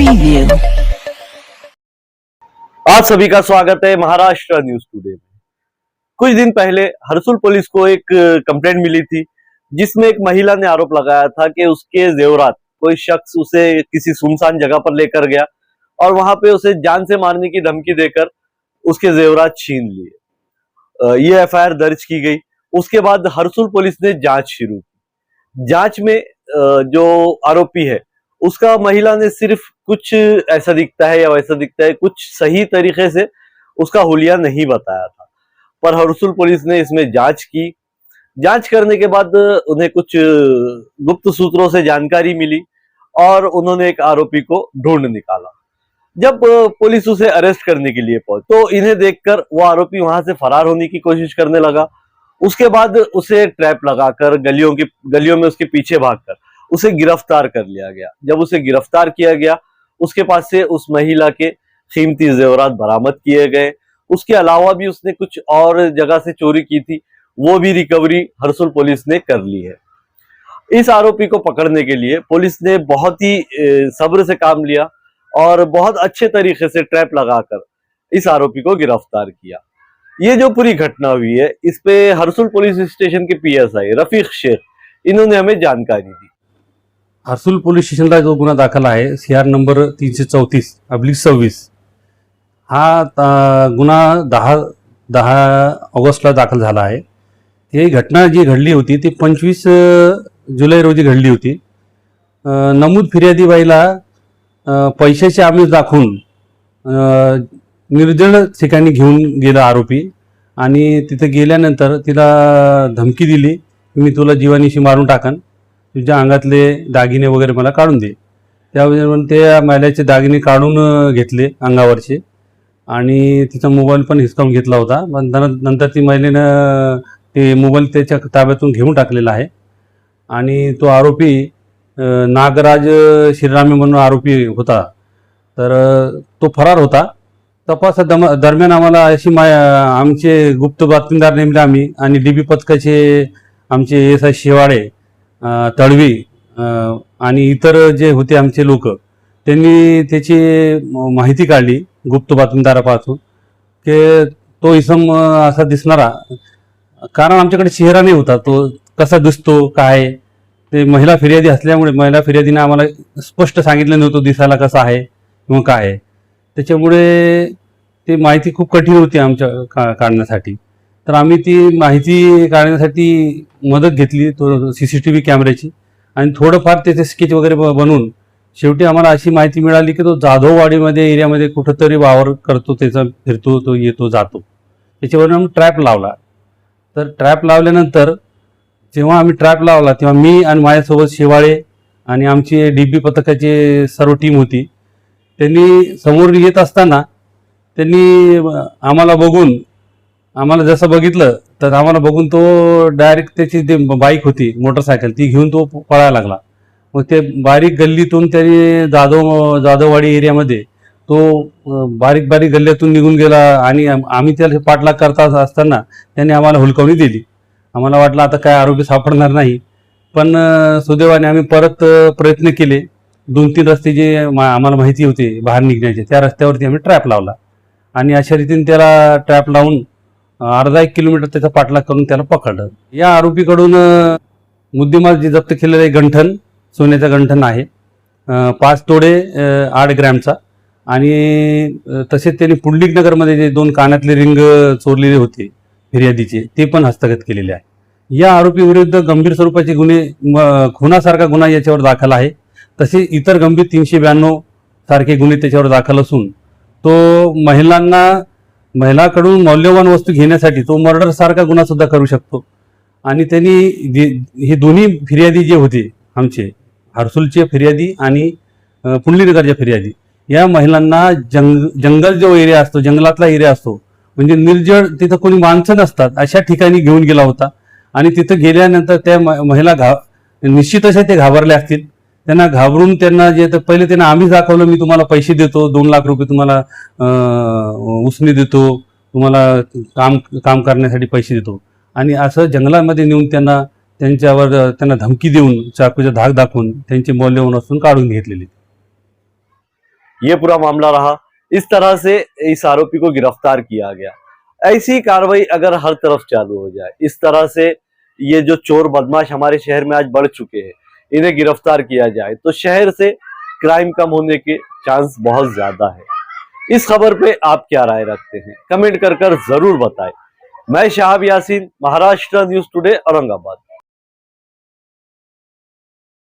Preview। आज सभी का स्वागत है महाराष्ट्र न्यूज टुडे में। कुछ दिन पहले हरसुल पुलिस को एक कंप्लेंट मिली थी जिसमें एक महिला ने आरोप लगाया था कि उसके जेवरात कोई शख्स उसे किसी सुनसान जगह पर लेकर गया और वहां पे उसे जान से मारने की धमकी देकर उसके जेवरात छीन लिए। ये एफआईआर दर्ज की गई। उसके बाद हरसुल पुलिस ने जांच शुरू की। जांच में जो आरोपी है उसका महिला ने सिर्फ कुछ ऐसा दिखता है या वैसा दिखता है, कुछ सही तरीके से उसका हुलिया नहीं बताया था। पर हरसुल पुलिस ने इसमें जांच की। जांच करने के बाद उन्हें कुछ गुप्त सूत्रों से जानकारी मिली और उन्होंने एक आरोपी को ढूंढ निकाला। जब पुलिस उसे अरेस्ट करने के लिए पहुंची तो इन्हें देखकर वो आरोपी वहां से फरार होने की कोशिश करने लगा। उसके बाद उसे ट्रैप लगाकर गलियों में उसके पीछे भागकर उसे गिरफ्तार कर लिया गया। जब उसे गिरफ्तार किया गया उसके पास से उस महिला के कीमती जेवरात बरामद किए गए। उसके अलावा भी उसने कुछ और जगह से चोरी की थी, वो भी रिकवरी हरसुल पुलिस ने कर ली है। इस आरोपी को पकड़ने के लिए पुलिस ने बहुत ही सब्र से काम लिया और बहुत अच्छे तरीके से ट्रैप लगाकर इस आरोपी को गिरफ्तार किया। ये जो पूरी घटना हुई है इस पे हरसुल पुलिस स्टेशन के पीएसआई रफीक शेख इन्होंने हमें जानकारी दी। हरसुल पोलीस स्टेशनला जो गुन्हा दाखल आहे CR नंबर 334/26 हा गुन्हा 10 ऑगस्टला दाखल झाला आहे। ही घटना जी घडली होती ती 25 जुलै रोजी घडली होती। नमूद फिर्यादी बाईला पैशाचे आमिष दाखवून निर्जळ ठिकाणी घेऊन गेला आरोपी आणि तिथे गेल्यानंतर तिला धमकी दिली की मी तुला जीवानीशी मारून टाकन, तुझ्या अंगातले दागिने वगैरे मला काढून दे। त्यावेळी त्या महिलेचे दागिने काढून घेतले अंगावरचे आणि तिचा मोबाईल पण हिसकावून घेतला होता। पण नंतर ती महिलेनं ते मोबाईल त्याच्या ताब्यातून घेऊन टाकलेला आहे आणि तो आरोपी नागराज श्रीरामे म्हणून आरोपी होता, तर तो फरार होता। तपासा दरम्यान आम्हाला अशी आमचे गुप्त बातमीदार नेमले आम्ही आणि DB पथकाचे आमचे SI शेवाळे, तळवी आणि इतर जे होते आमचे लोक, त्यांनी त्याची माहिती काढली गुप्त बातमीदारापासून की तो इसम असा दिसणारा, कारण आमच्याकडे चेहरा नाही होता, तो कसा दिसतो काय ते महिला फिर्यादी असल्यामुळे महिला फिर्यादीने आम्हाला स्पष्ट सांगितलं नव्हतं दिसायला कसा आहे किंवा काय आहे। त्याच्यामुळे ती माहिती खूप कठीण होती आमच्या काढण्यासाठी। तर आम्ही ती माहिती काढण्यासाठी मदत घेतली तो CCTV कॅमेऱ्याची आणि थोडंफार त्याचे स्केच वगैरे बनवून शेवटी आम्हाला अशी माहिती मिळाली की तो जाधववाडीमध्ये एरियामध्ये कुठंतरी वावर करतो, त्याचा फिरतो, तो येतो जातो। त्याच्यावरून आम्ही ट्रॅप लावला। तर ट्रॅप लावल्यानंतर जेव्हा आम्ही ट्रॅप लावला तेव्हा मी आणि माझ्यासोबत शेवाळे आणि आमची DB पथकाची सर्व टीम होती। त्यांनी समोर येत असताना त्यांनी आम्हाला बघून, आम्हाला जसं बघितलं तर आम्हाला बघून तो डायरेक्ट त्याची जी बाईक होती मोटरसायकल ती घेऊन तो पळायला लागला। मग ते बारीक गल्लीतून त्याने जाधववाडी एरियामध्ये तो बारीक गल्ल्यातून निघून गेला आणि आम्ही त्याला पाठलाग करता असताना त्याने आम्हाला हुलकावणी दिली। आम्हाला वाटलं आता काय आरोपी सापडणार नाही, पण सुदैवाने आम्ही परत प्रयत्न केले। 2-3 रस्ते जे आम्हाला माहिती होते बाहेर निघण्याचे त्या रस्त्यावरती आम्ही ट्रॅप लावला आणि अशा रीतीने त्याला ट्रॅप लावून अर्धा 1 किलोमीटर त्याचा पाठलाग करून त्याला पकडलं। या आरोपीकडून मुद्देमाल जे जप्त केलेलं आहे गंठन, सोन्याचा गंठन आहे 5 तोडे 8 ग्रॅमचा आणि तसेच त्यांनी पुंडलिक नगरमध्ये जे 2 कानातले रिंग चोरलेले होते फिर्यादीचे ते पण हस्तगत केलेले आहे। या आरोपी विरुद्ध गंभीर स्वरूपाचे गुन्हे, खुनासारखा गुन्हा याच्यावर दाखल आहे। तसे इतर गंभीर 392 सारखे गुन्हे त्याच्यावर दाखल असून तो महिलाकडून मौल्यवान वस्तू घेण्यासाठी तो मर्डर सारखा गुन्हा सुद्धा करू शकतो। आणि त्यांनी हे दोन्ही फिर्यादी जे होते आमचे हरसुलचे फिर्यादी आणि पुंडलीनगरच्या फिर्यादी, या महिलांना जंगल जो एरिया असतो, जंगलातला एरिया असतो म्हणजे निर्जळ, तिथं कोणी माणसं नसतात अशा ठिकाणी घेऊन गेला होता आणि तिथं गेल्यानंतर त्या महिला निश्चितच ते घाबरल्या असतील। त्यांना घाबरून त्यांना जे पहिले त्यांना आम्हीच दाखवलं, मी तुम्हाला पैसे देतो, 2 लाख रुपये तुम्हाला उसने देतो, तुम्हाला काम करण्यासाठी पैसे देतो आणि असं जंगलामध्ये नेऊन त्यांना धमकी देऊन चाकूचा धाक दाखवून त्यांचे मौल्यवान वस्तू काढून घेतलेली। ये पूरा मामला रहा। इस तरह से इस आरोपी को गिरफ्तार किया गया। ऐसी कार्रवाई अगर हर तरफ चालू हो जाए, इस तरह से ये जो चोर बदमाश हमारे शहर में आज बढ़ चुके हैं, इन्हें गिरफ्तार किया जाए तो शहर से क्राइम कम होने के चांस बहुत ज्यादा है। इस खबर पे आप क्या राय रखते हैं, कमेंट कर जरूर बताएं। मैं शहाब यासीन, महाराष्ट्र न्यूज टुडे, औरंगाबाद।